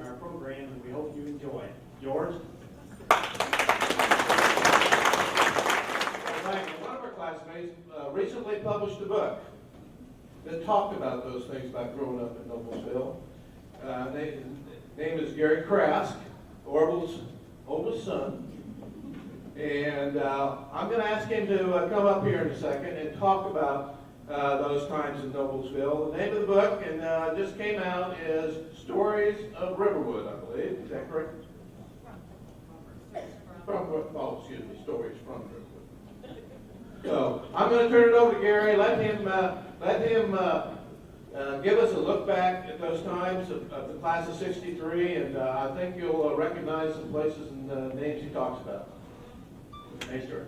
our program, and we hope you enjoy it. George? One of our classmates recently published a book that talked about those things about growing up in Noblesville. His name is Gary Crask, Orville's oldest son. And I'm going to ask him to come up here in a second and talk about those times in Noblesville. The name of the book, and just came out, is Stories of Riverwood, I believe. Is that correct? Stories from Riverwood. So I'm going to turn it over to Gary. Let him give us a look back at those times of the class of '63, and I think you'll recognize some places and names he talks about. Thanks, George.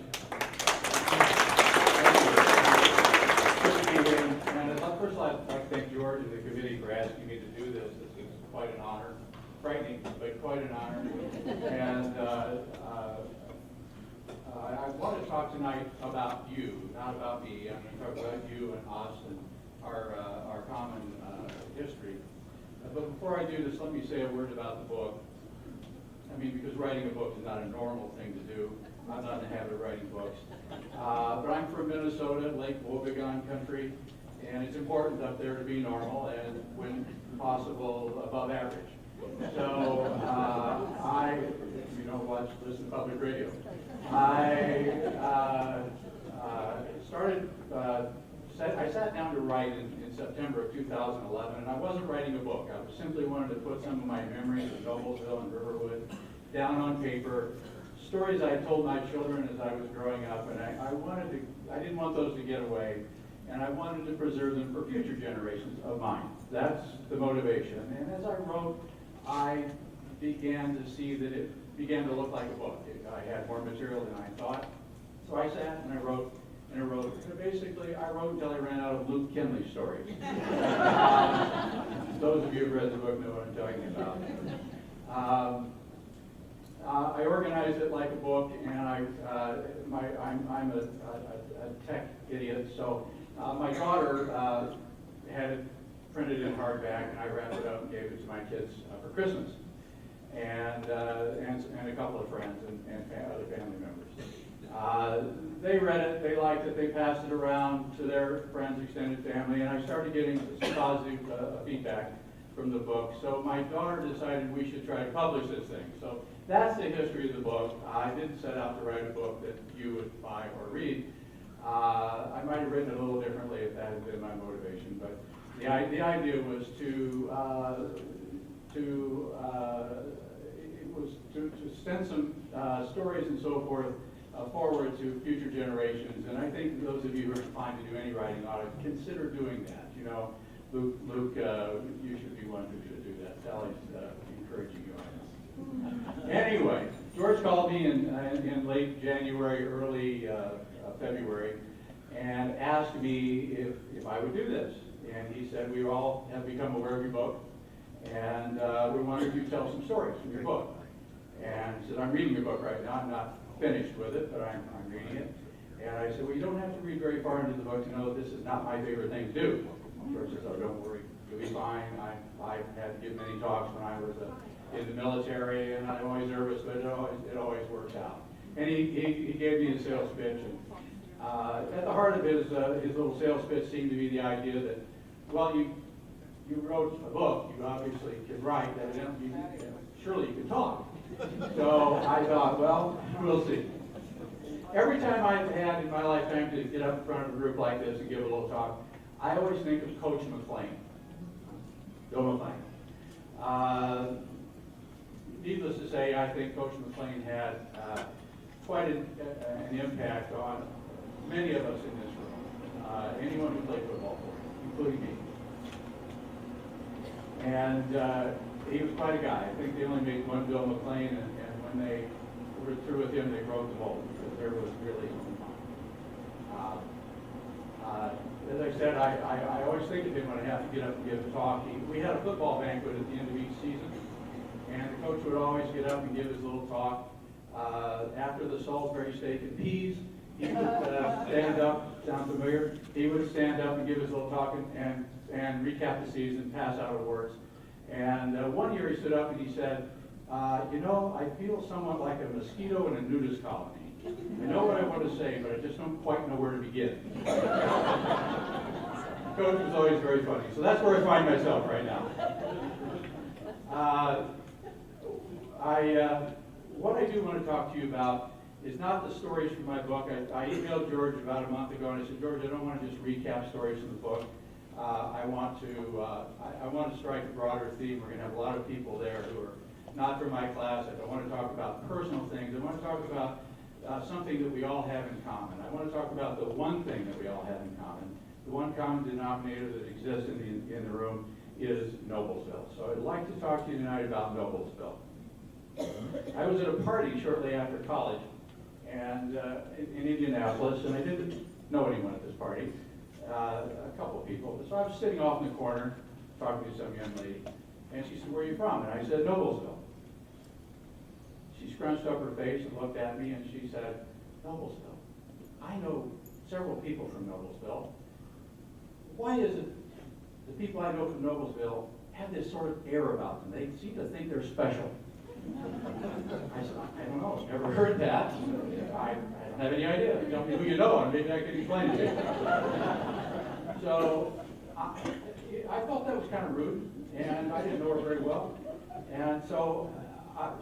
And first, I'd like to thank George and the committee for asking me to do this. This is quite an honor. Frightening, but quite an honor. And I want to talk tonight about you, not about me. I'm going to talk about you and us and our common history. But before I do this, let me say a word about the book. I mean, because writing a book is not a normal thing to do. I'm not in the habit of writing books. But I'm from Minnesota, Lake Wobegon country, and it's important up there to be normal and, when possible, above average. So I, if you don't listen to public radio, I I sat down to write in September of 2011, and I wasn't writing a book. I simply wanted to put some of my memories of Noblesville and Riverwood down on paper, stories I told my children as I was growing up, and I didn't want those to get away, and I wanted to preserve them for future generations of mine. That's the motivation. And as I wrote, I began to see that it began to look like a book. I had more material than I thought. So I sat and I wrote. Basically, I wrote until I ran out of Luke Kinley stories. Those of you who've read the book know what I'm talking about. I organized it like a book, and I'm a tech idiot, so my daughter had it printed in hardback, and I wrapped it up and gave it to my kids for Christmas, and a couple of friends and other family members. They read it, they liked it, they passed it around to their friends, extended family, and I started getting some positive feedback from the book. So my daughter decided we should try to publish this thing. So that's the history of the book. I didn't set out to write a book that you would buy or read. I might have written it a little differently if that had been my motivation, but the idea was to send some stories and so forth forward to future generations. And I think those of you who are inclined to do any writing ought to consider doing that. You know, Luke, you should be one who should do that. Sally's encouraging you on this. Anyway, George called me in late January, early February, and asked me if I would do this. And he said, we all have become aware of your book, and we wanted you to tell some stories from your book. And he said, I'm reading your book right now. I'm not finished with it, but I'm reading it. And I said, well, you don't have to read very far into the book to know that this is not my favorite thing to do. George says, oh, don't worry, you'll be fine. I've had to give many talks when I was in the military, and I'm always nervous, but it always works out. And he gave me a sales pitch. And at the heart of his little sales pitch seemed to be the idea that, well, you wrote a book, you obviously can write, evidently, surely you can talk. So I thought, well, we'll see. Every time I've had in my lifetime to get up in front of a group like this and give a little talk, I always think of Coach McLean, Bill McLean. Needless to say, I think Coach McLean had quite an impact on many of us in this room, anyone who played football for him, including me. And he was quite a guy. I think they only made one Bill McLean, and when they were through with him, they broke the mold, because there was really as I said, I always think of him when I have to get up and give a talk. We had a football banquet at the end of each season, and the coach would always get up and give his little talk. After the Salisbury steak and peas, he would stand up, sound familiar? He would stand up and give his little talk and recap the season, pass out awards. And one year he stood up and he said, you know, I feel somewhat like a mosquito in a nudist colony. I know what I want to say, but I just don't quite know where to begin. Coach was always very funny, so that's where I find myself right now. What I do want to talk to you about is not the stories from my book. I emailed George about a month ago and I said, George, I don't want to just recap stories from the book. I want to strike a broader theme. We're going to have a lot of people there who are not from my class. I don't want to talk about personal things. I want to talk about something that we all have in common. I want to talk about the one thing that we all have in common. The one common denominator that exists in the room is Noblesville. So I'd like to talk to you tonight about Noblesville. I was at a party shortly after college and in Indianapolis, and I didn't know anyone at this party, a couple of people. So I was sitting off in the corner talking to some young lady, and she said, where are you from? And I said, Noblesville. She scrunched up her face and looked at me and she said, Noblesville. I know several people from Noblesville. Why is it the people I know from Noblesville have this sort of air about them? They seem to think they're special. I said, I don't know, I've never heard that. I don't have any idea. Tell me who you know and maybe I can explain it to you. So I felt that was kind of rude, and I didn't know her very well. And so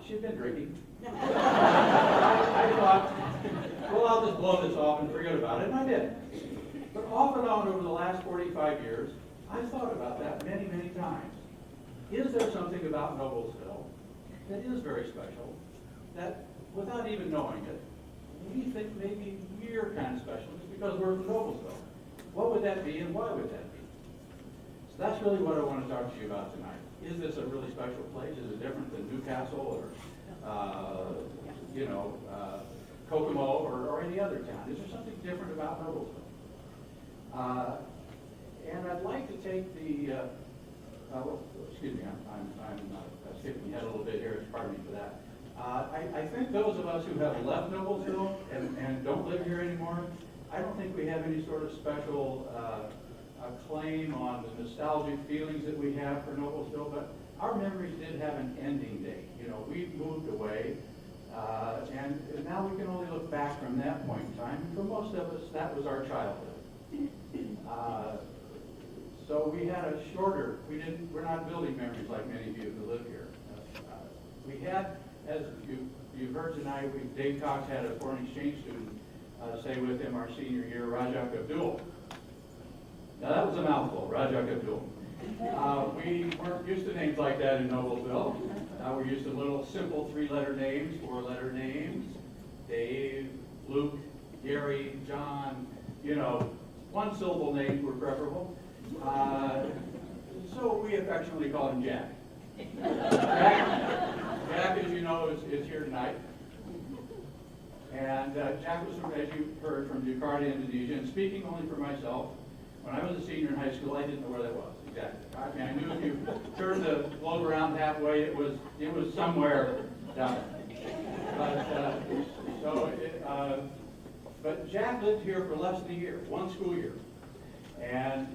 she'd been drinking. I thought, well, I'll just blow this off and forget about it, and I did. But off and on over the last 45 years, I thought about that many, many times. Is there something about Noblesville that is very special, that without even knowing it, we think maybe we're kind of special just because we're from Noblesville? What would that be and why would that be? So that's really what I want to talk to you about tonight. Is this a really special place? Is it different than Newcastle or Kokomo or any other town? Is there something different about Noblesville? And I'd like to take the, excuse me, I'm skipping ahead a little bit here, pardon me for that. I think those of us who have left Noblesville and don't live here anymore, I don't think we have any sort of special claim on the nostalgic feelings that we have for Noblesville, but our memories did have an ending date. You know, we moved away, and now we can only look back from that point in time. And for most of us, that was our childhood. So we had a shorter, we're not building memories like many of you who live here. We had, as you've heard tonight, Dave Cox had a foreign exchange student stay with him our senior year, Rajak Abdul. Now that was a mouthful, Rajak Abdul. We weren't used to names like that in Noblesville. We're used to little simple 3-letter names, 4-letter names. Dave, Luke, Gary, John, one-syllable names were preferable. So we affectionately called him Jack. Jack, as you know, is here tonight. And Jack was from, as you heard, from Jakarta, Indonesia. And speaking only for myself, when I was a senior in high school, I didn't know where that was exactly. I mean, I knew if you turned the globe around halfway, it was somewhere down there. But Jack lived here for less than a year, one school year. And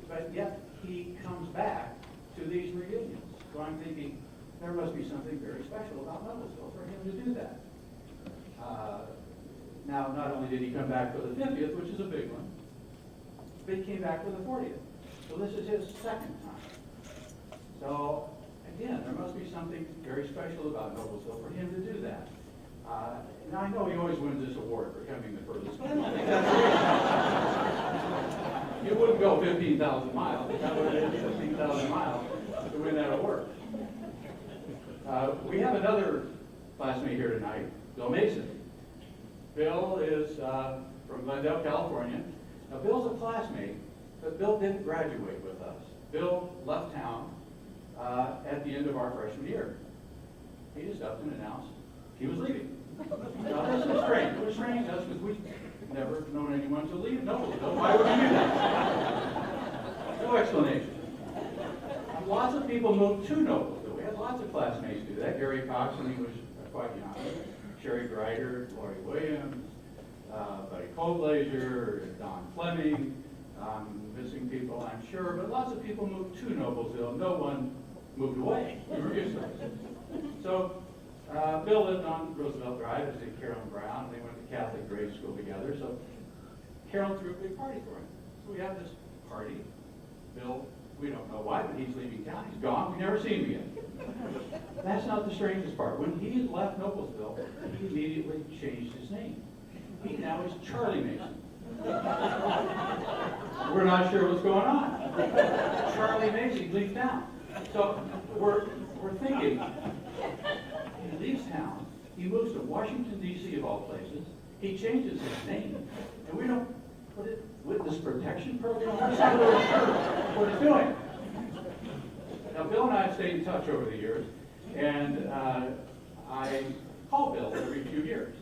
but yet he comes back to these reunions. So I'm thinking there must be something very special about Noblesville for him to do that. Now, not only did he come back for the 50th, which is a big one, but he came back for the 40th. So this is his second time. So again, there must be something very special about Noblesville for him to do that. Now I know he always wins this award for coming the furthest, but I don't think that's the reason. You wouldn't go 15,000 miles. That would have been 15,000 miles to win that award. We have another classmate here tonight, Bill Mason. Bill is from Glendale, California. Now Bill's a classmate, but Bill didn't graduate with us. Bill left town at the end of our freshman year. He just up and announced he was leaving. Now this is strange. It was strange to us because we've never known anyone to leave Noblesville. Why would you do that? No explanation. Lots of people moved to Noblesville. We had lots of classmates do that. Gary Cox, when he was quite young. Sherry Grider, Lori Williams, Buddy Colblazer, Don Fleming, Missing people, I'm sure, but lots of people moved to Noblesville. No one moved away. We were used to it. So Bill lived on Roosevelt Drive, as did Carolyn Brown. They went to Catholic grade school together. So Carolyn threw a big party for him. So we have this party. Bill, we don't know why, but he's leaving town. He's gone. We never see him again. That's not the strangest part. When he left Noblesville, he immediately changed his name. He now is Charlie Mason. We're not sure what's going on. Charlie Mason leaves town. So we're thinking, he leaves town, he moves to Washington, D.C. of all places, he changes his name, and we don't put it witness protection program. We're not really sure what it's doing. Now, Bill and I have stayed in touch over the years, and I call Bill every few years,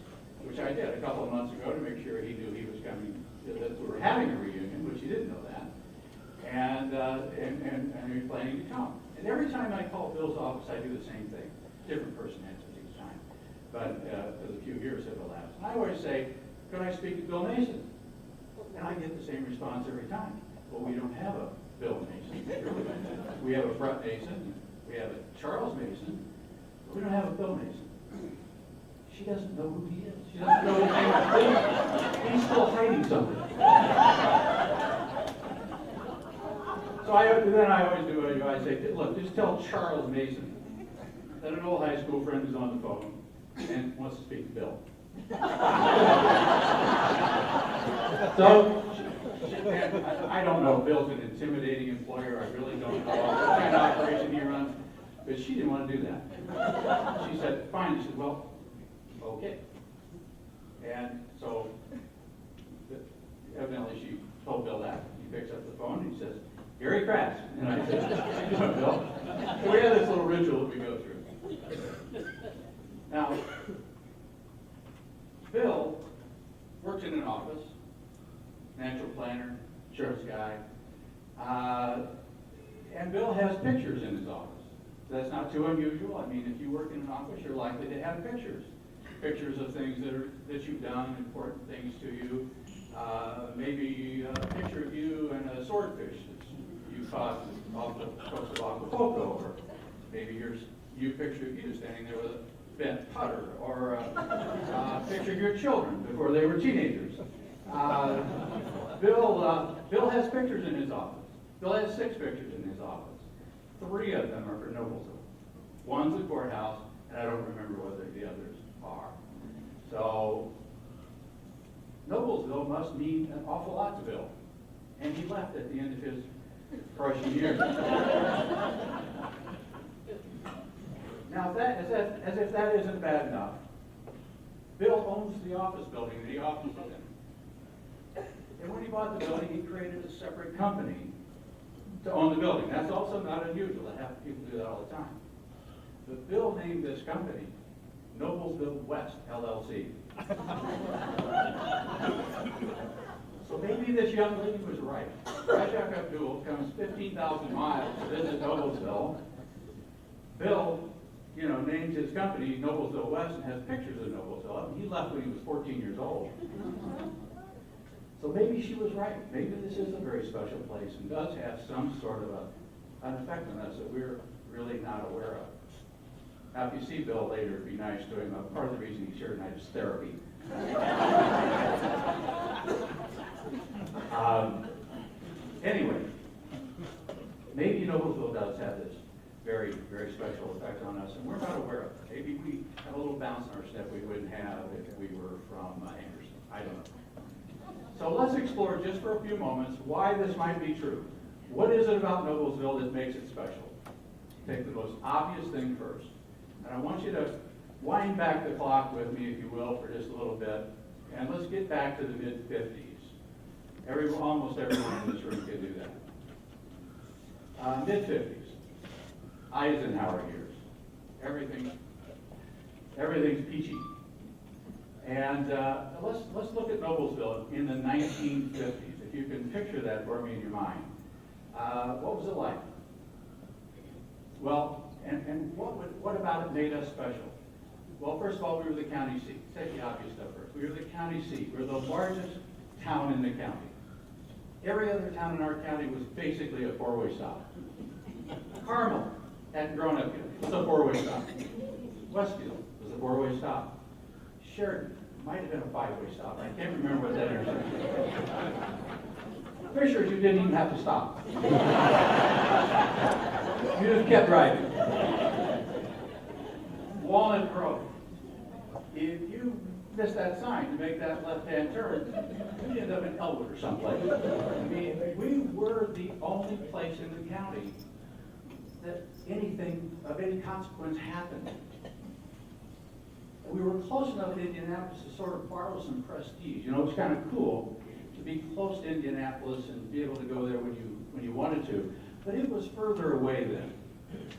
which I did a couple of months ago to make sure he knew he was coming, that we were having a reunion, which he didn't know that, and he was planning to come. And every time I call Bill's office, I do the same thing. Different person answers each time, but because a few years have elapsed. And I always say, could I speak to Bill Mason? And I get the same response every time. Well, we don't have a Bill Mason. We have a Brett Mason. We have a Charles Mason. But we don't have a Bill Mason. She doesn't know who he is. She doesn't know his name. He's still hiding something. So then I always do what I do. I say, look, just tell Charles Mason that an old high school friend is on the phone and wants to speak to Bill. So, I don't know if Bill's an intimidating employer. I really don't know what kind of operation he runs. But she didn't want to do that. She said, fine. She said, well, okay. And so, evidently she told Bill that. He picks up the phone and he says, Gary Crask. And I said, how you doing, Bill? So we have this little ritual that we go through. Now, Bill works in an office, financial planner, insurance guy, and Bill has pictures in his office. That's not too unusual. I mean, if you work in an office, you're likely to have pictures. Pictures of things that you've done, important things to you. Maybe a picture of you and a swordfish that you caught off the coast of Acapulco, or maybe you picture of you standing there with a bent putter, or a picture of your children before they were teenagers. Bill has pictures in his office. Bill has 6 pictures in his office. 3 of them are for Noblesville. One's the courthouse, and I don't remember what the others are. So, Noblesville must mean an awful lot to Bill. And he left at the end of his freshman year. Now, as if that isn't bad enough, Bill owns the office building that he offices in. And when he bought the building, he created a separate company to own the building. That's also not unusual. I have people do that all the time. But Bill named this company Noblesville West, LLC. So maybe this young lady was right. Rajak Abdul comes 15,000 miles to visit Noblesville. Bill, named his company Noblesville West and has pictures of Noblesville. He left when he was 14 years old. So maybe she was right. Maybe this is a very special place and does have some sort of an effect on us that we're really not aware of. Now, if you see Bill later, be nice to him. Part of the reason he's here tonight is therapy. Anyway, maybe Noblesville does have this very, very special effect on us, and we're not aware of it. Maybe we have a little bounce in our step we wouldn't have if we were from Anderson. I don't know. So let's explore just for a few moments why this might be true. What is it about Noblesville that makes it special? Take the most obvious thing first. And I want you to wind back the clock with me, if you will, for just a little bit. And let's get back to the mid-50s. Almost everyone in this room can do that. Mid-50s. Eisenhower years. Everything's peachy. And let's look at Noblesville in the 1950s. If you can picture that for me in your mind. What was it like? Well, and what about it made us special? Well, first of all, we were the county seat. Take the obvious stuff first. We were the county seat. We were the largest town in the county. Every other town in our county was basically a four-way stop. Carmel hadn't grown up yet, it was a four-way stop. Westfield was a four-way stop. Sheridan might have been a five-way stop, I can't remember what that intersection was. Fishers, you didn't even have to stop. You just kept driving. Walnut Grove. If you missed that sign to make that left-hand turn, you'd end up in Elwood or someplace. I mean, we were the only place in the county that anything of any consequence happened. We were close enough to Indianapolis to sort of borrow some prestige. You know, it's kind of cool to be close to Indianapolis and be able to go there when you wanted to. But it was further away then.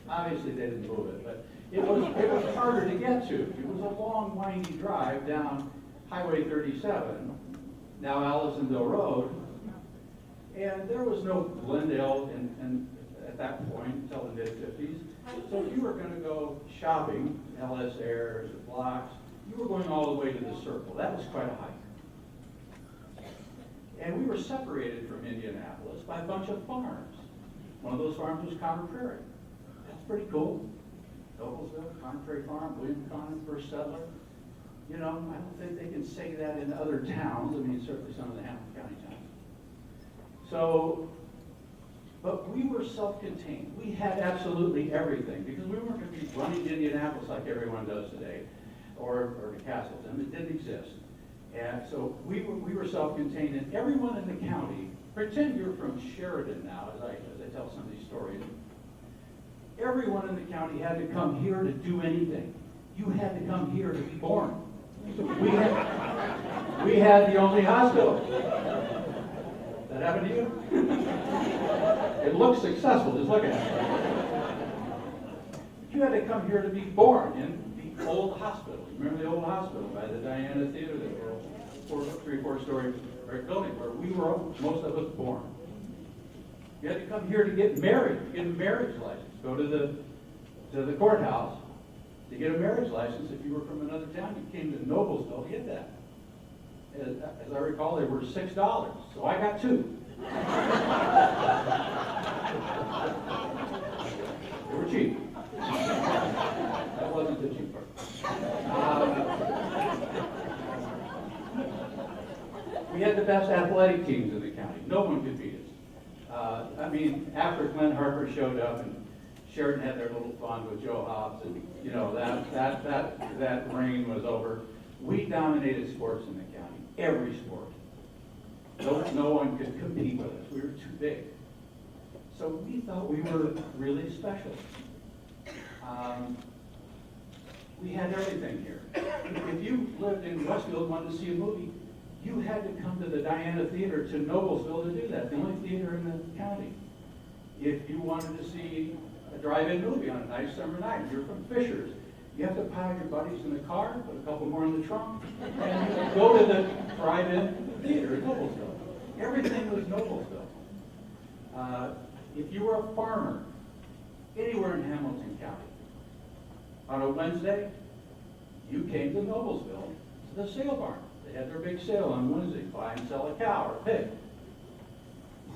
Obviously, they didn't move it, but it was harder to get to. It was a long, windy drive down Highway 37, now Allisonville Road, and there was no Glendale at that point until the mid-50s. So if you were going to go shopping, LS Airs or Blocks, you were going all the way to the Circle. That was quite a hike. And we were separated from Indianapolis by a bunch of farms. One of those farms was Conner Prairie. That's pretty cool. Noblesville, Conner Prairie Farm, William Conner, first settler. You know, I don't think they can say that in other towns. I mean, certainly some of the Hamilton County towns. So, but we were self-contained. We had absolutely everything because we weren't going to be running to Indianapolis like everyone does today, or to Castleton. It didn't exist. And so we were self-contained, and everyone in the county, pretend you're from Sheridan now, as I tell some of these stories, everyone in the county had to come here to do anything. You had to come here to be born. We had the only hospital. That happened to you? It looks successful, just look at it. You had to come here to be born in the old hospital. Remember the old hospital by the Diana Theater, the three, four-story brick building where we were, most of us, born. You had to come here to get married, get a marriage license. Go to the courthouse to get a marriage license. If you were from another town, you came to Noblesville to get that. As I recall, they were $6, so I got 2. They were cheap. That wasn't the cheap part. We had the best athletic teams in the county. No one could beat us. I mean, after Glenn Harper showed up and Sheridan had their little fun with Joe Hobbs, and you know that reign was over. We dominated sports in the county, every sport. No one could compete with us. We were too big. So we thought we were really special. We had everything here. If you lived in Westfield and wanted to see a movie, you had to come to the Diana Theater to Noblesville to do that, the only theater in the county. If you wanted to see a drive-in movie on a nice summer night, if you're from Fishers, you have to pile your buddies in the car, put a couple more in the trunk, and you go to the drive-in theater in Noblesville. Everything was Noblesville. If you were a farmer, anywhere in Hamilton County, on a Wednesday, you came to Noblesville to the sale barn. They had their big sale on Wednesday, buy and sell a cow or a pig.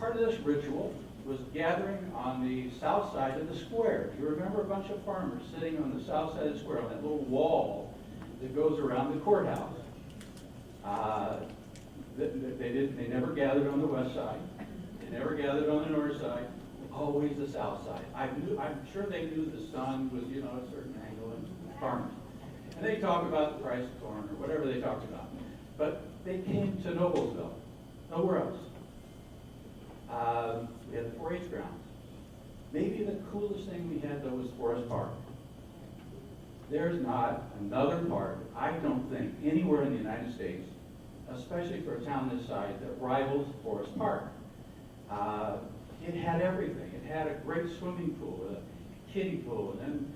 Part of this ritual was gathering on the south side of the square. You remember a bunch of farmers sitting on the south side of the square on that little wall that goes around the courthouse. They never gathered on the west side. They never gathered on the north side. Always the south side. I'm sure they knew the sun was, you know, a certain angle and farmers. And they talked about the price of corn or whatever they talked about. But they came to Noblesville, nowhere else. We had the 4-H grounds. Maybe the coolest thing we had, though, was Forest Park. There's not another park, I don't think, anywhere in the United States, especially for a town this size, that rivals Forest Park. It had everything. It had a great swimming pool, a kiddie pool, and then,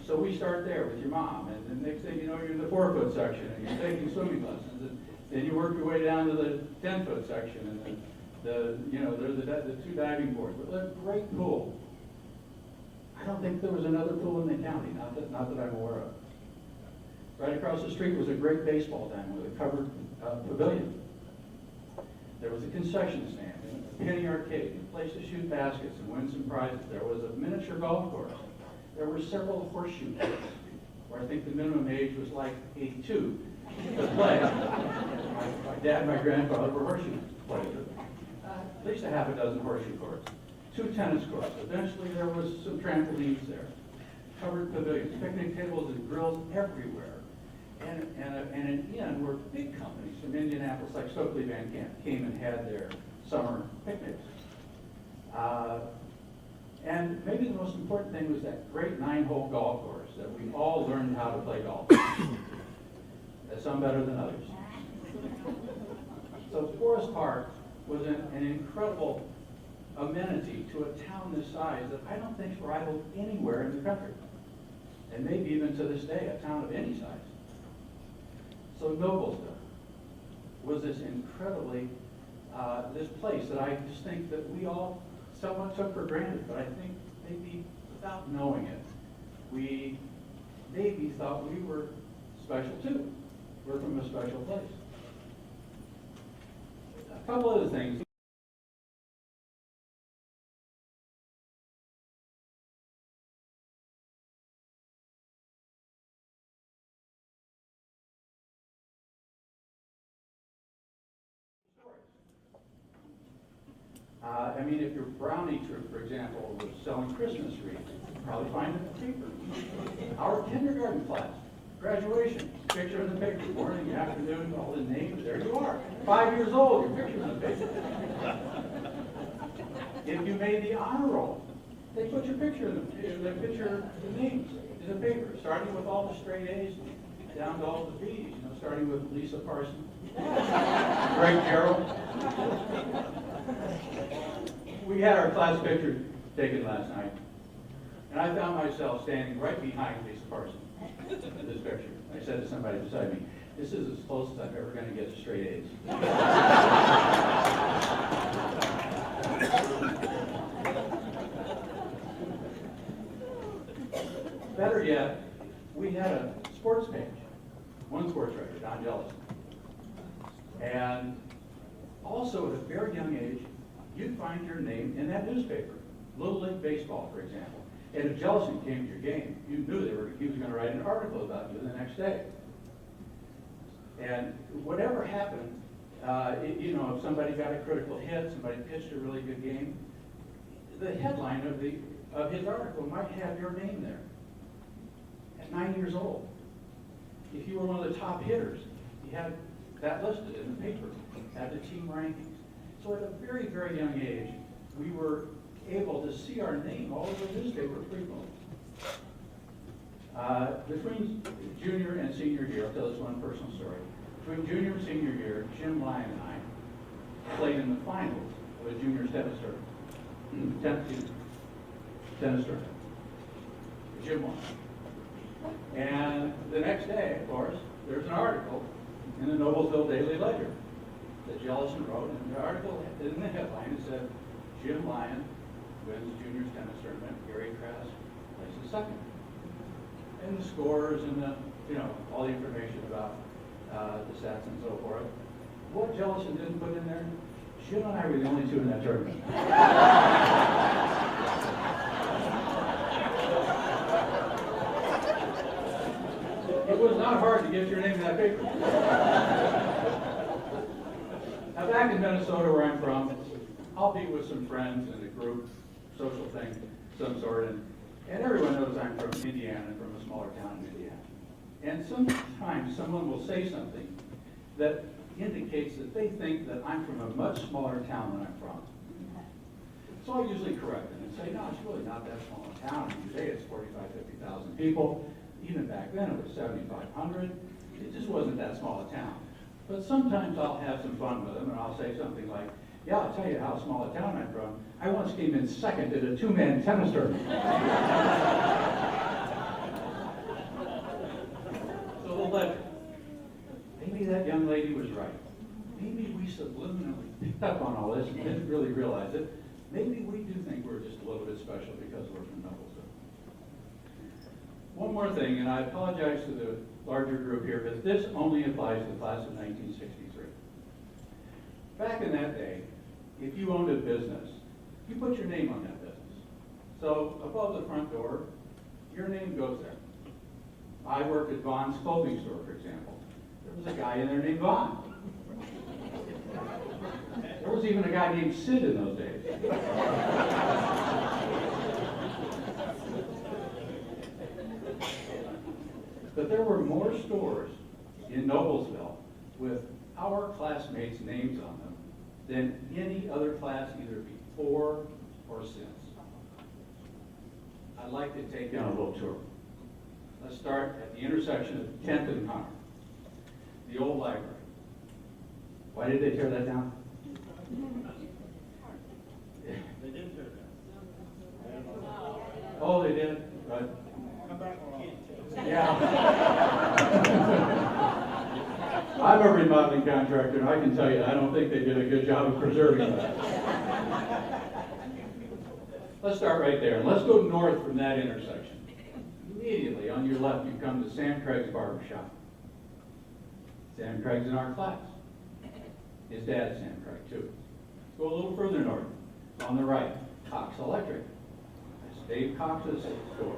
so we start there with your mom, and the next thing you know, you're in the 4-foot section, and you're taking swimming lessons, and then you work your way down to the 10-foot section, and then there's the 2 diving boards, but a great pool. I don't think there was another pool in the county, not that I'm aware of. Right across the street was a great baseball diamond with a covered pavilion. There was a concession stand. penny arcade, a place to shoot baskets and win some prizes. There was a miniature golf course. There were several horseshoe courts, where I think the minimum age was like 82 to play. My dad and my grandfather were horseshoe players. At least a half a dozen horseshoe courts. 2 tennis courts. Eventually there was some trampolines there. Covered pavilions, picnic tables and grills everywhere. And an inn where big companies from Indianapolis, like Stokely Van Camp, came and had their summer picnics. And maybe the most important thing was that great 9-hole golf course that we all learned how to play golf. Some better than others. So Forest Park was an incredible amenity to a town this size that I don't think is rivaled anywhere in the country. And maybe even to this day, a town of any size. So Noblesville was this incredibly, this place that I just think that we all somewhat took for granted, but I think maybe without knowing it, we maybe thought we were special too. We're from a special place. A couple other things. I mean, if your brownie troop, for example, was selling Christmas wreaths, you'd probably find it in the paper. Our kindergarten class, graduation, picture in the paper, morning, afternoon, all the names, there you are. 5 years old, your picture's in the paper. If you made the honor roll, they put your picture in the picture, the names in the paper, starting with all the straight A's, down to all the B's, starting with Lisa Parsons, Greg Gerald. We had our class picture taken last night, and I found myself standing right behind Lisa Parsons in this picture. I said to somebody beside me, this is as close as I'm ever going to get to straight A's. Better yet, we had a sports page, one sports writer, Don Jellison. And also at a very young age, you'd find your name in that newspaper. Little League Baseball, for example. And if Jellison came to your game, you knew he was going to write an article about you the next day. And whatever happened, if somebody got a critical hit, somebody pitched a really good game, the headline of his article might have your name there. At 9 years old, if you were one of the top hitters, you had that listed in the paper, had the team rankings. So at a very, very young age, we were able to see our name all over the newspaper frequently. Between junior and senior year, I'll tell this one personal story. Between junior and senior year, Jim Lyon and I played in the finals of a junior tennis tournament. Tennis tournament. Jim won. And the next day, of course, there's an article in the Noblesville Daily Ledger that Jellison wrote, and the article in the headline said, Jim Lyon wins juniors tennis tournament, Gary Crask places second. And the scores and all the information about the stats and so forth. What Jellison didn't put in there, Jim and I were the only two in that tournament. It was not hard to get your name in that paper. Now back in Minnesota where I'm from, I'll be with some friends in a group, social thing, some sort, and everyone knows I'm from Indiana, from a smaller town in Indiana. And sometimes someone will say something that indicates that they think that I'm from a much smaller town than I'm from. So I'll usually correct them and say, no, it's really not that small a town. Today it's 45,000, 50,000 people. Even back then it was 7,500. It just wasn't that small a town. But sometimes I'll have some fun with them and I'll say something like, yeah, I'll tell you how small a town I'm from. I once came in second at a 2-man tennis tournament. So the legend. Maybe that young lady was right. Maybe we subliminally picked up on all this and didn't really realize it. Maybe we do think we're just a little bit special because we're from Noblesville. One more thing, and I apologize to the larger group here, but this only applies to the class of 1963. Back in that day, if you owned a business, you put your name on that business. So above the front door, your name goes there. I worked at Vaughn's clothing store, for example. There was a guy in there named Vaughn. There was even a guy named Sid in those days. But there were more stores in Noblesville with our classmates' names on them than any other class either before or since. I'd like to take you on a little tour. Let's start at the intersection of 10th and Connor, the old library. Why did they tear that down? They did tear it down. Oh, they did? Right. Come back again. Yeah. I'm a remodeling contractor, and I can tell you, I don't think they did a good job of preserving that. Let's start right there, and let's go north from that intersection. Immediately on your left, you come to Sam Craig's Barber Shop. Sam Craig's in our class. His dad's Sam Craig, too. Let's go a little further north. On the right, Cox Electric. That's Dave Cox's store.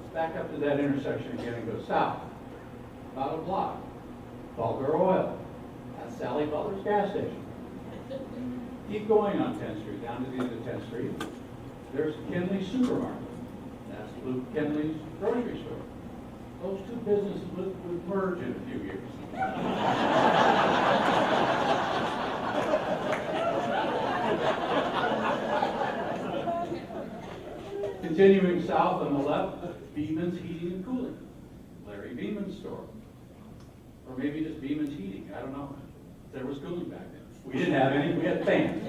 Let's back up to that intersection again and go south. About a block. Bulgar Oil. That's Sally Butler's gas station. Keep going on 10th Street, down to the end of 10th Street. There's Kenley's Supermarket. That's Luke Kenley's grocery store. Those two businesses would merge in a few years. Continuing south on the left, Beeman's Heating and Cooling. Larry Beeman's store. Or maybe just Beeman's Heating, I don't know. There was cooling back then. We didn't have any, we had fans.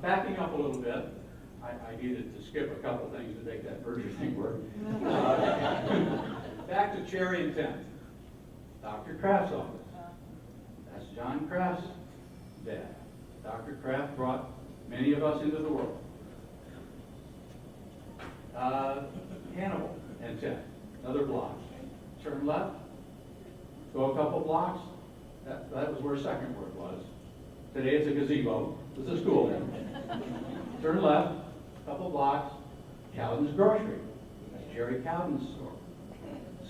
Backing up a little bit, I needed to skip a couple things to make that merger thing work. Back to Cherry and 10th. Dr. Kraft's office. That's John Kraft's dad. Dr. Kraft brought many of us into the world. Hannibal and 10th, another block. Turn left, go a couple blocks. That was where Second Word was. Today it's a gazebo. It's a school then. Turn left, couple blocks, Cowden's Grocery. That's Jerry Cowden's store.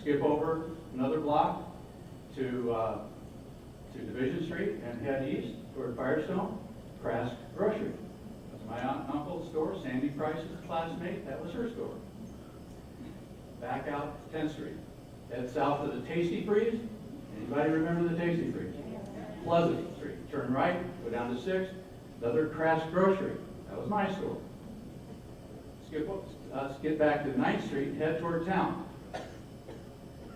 Skip over another block to Division Street and head east toward Firestone, Crask Grocery. That's my aunt and uncle's store. Sandy Price's classmate, that was her store. Back out 10th Street. Head south to the Tasty Freeze. Anybody remember the Tasty Freeze? Pleasant Street. Turn right, go down to 6th, another Crask Grocery. That was my store. Skip back to 9th Street and head toward town.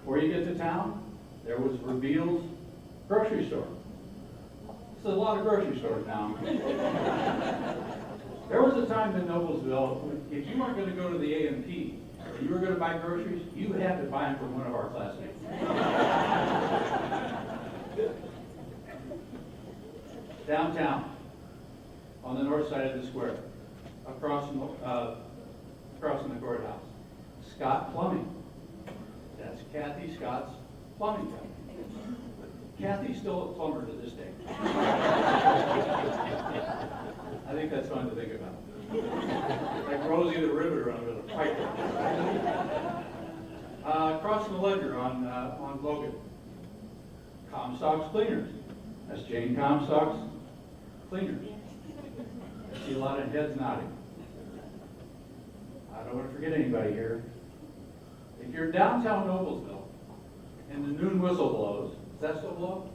Before you get to town, there was Reveal's grocery store. There's a lot of grocery stores now. There was a time in Noblesville, if you weren't going to go to the A&P, or you were going to buy groceries, you had to buy them from one of our classmates. Downtown, on the north side of the square, across from the courthouse. Scott Plumbing. That's Kathy Scott's plumbing company. Kathy's still a plumber to this day. I think that's fun to think about. Like Rosie the Riveter under the pipe. Across from the ledger on Logan. Comstock's Cleaners. That's Jane Comstock's Cleaners. I see a lot of heads nodding. I don't want to forget anybody here. If you're downtown Noblesville and the noon whistle blows, does that still blow?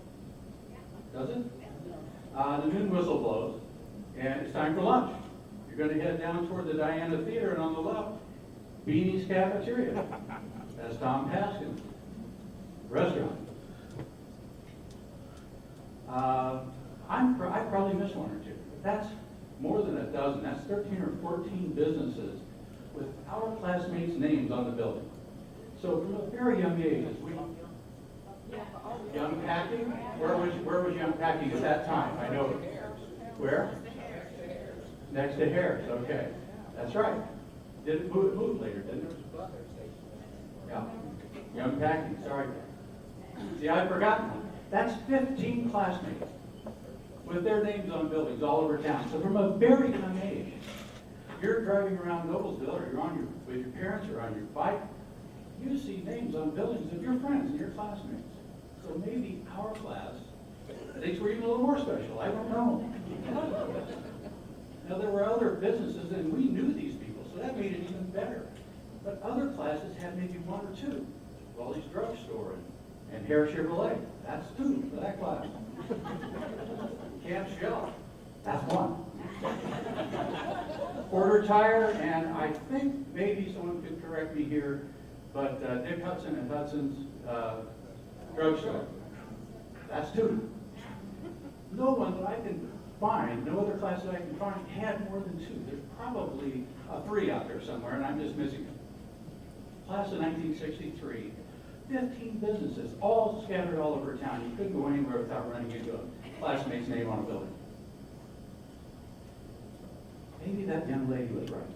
Does it? The noon whistle blows and it's time for lunch. You're going to head down toward the Diana Theater and on the left, Beanie's Cafeteria. That's Tom Paskin's restaurant. I probably missed one or two. But that's more than a dozen. That's 13 or 14 businesses with our classmates' names on the building. So from a very young age, Young Packing? Where was Young Packing at that time? I know. Where? Next to Harris. Okay, that's right. Didn't move later, didn't it? Yeah. Young Packing. Sorry. See, I've forgotten. That's 15 classmates with their names on buildings all over town. So from a very young age, you're driving around Noblesville, or you're with your parents or on your bike, you see names on buildings of your friends and your classmates. So maybe our class thinks we're even a little more special. I don't know. Now, there were other businesses, and we knew these people, so that made it even better. But other classes had maybe one or two. Wally's Drug Store and Hare Chevrolet. That's two for that class. Camp Shell. That's one. Porter Tire, and I think maybe someone could correct me here, but Dick Hudson and Hudson's Drugstore. That's two. No one that I can find, no other class that I can find had more than two. There's probably three out there somewhere, and I'm just missing it. Class of 1963, 15 businesses, all scattered all over town. You couldn't go anywhere without running into a classmate's name on a building. Maybe that young lady was right.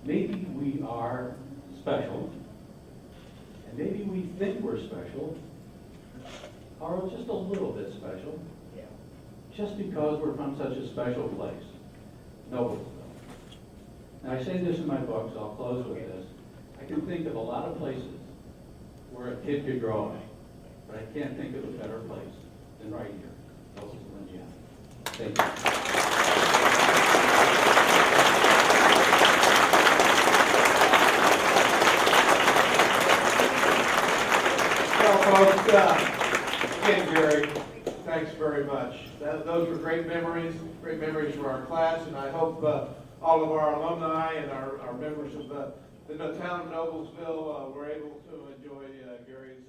Maybe we are special, and maybe we think we're special, or just a little bit special, just because we're from such a special place, Noblesville. Now, I say this in my book, so I'll close with this. I can think of a lot of places where a kid could grow up, but I can't think of a better place than right here, Noblesville, Indiana. Thank you. Well, folks, again, Gary, thanks very much. Those were great memories for our class, and I hope all of our alumni and our members of the town of Noblesville were able to enjoy Gary's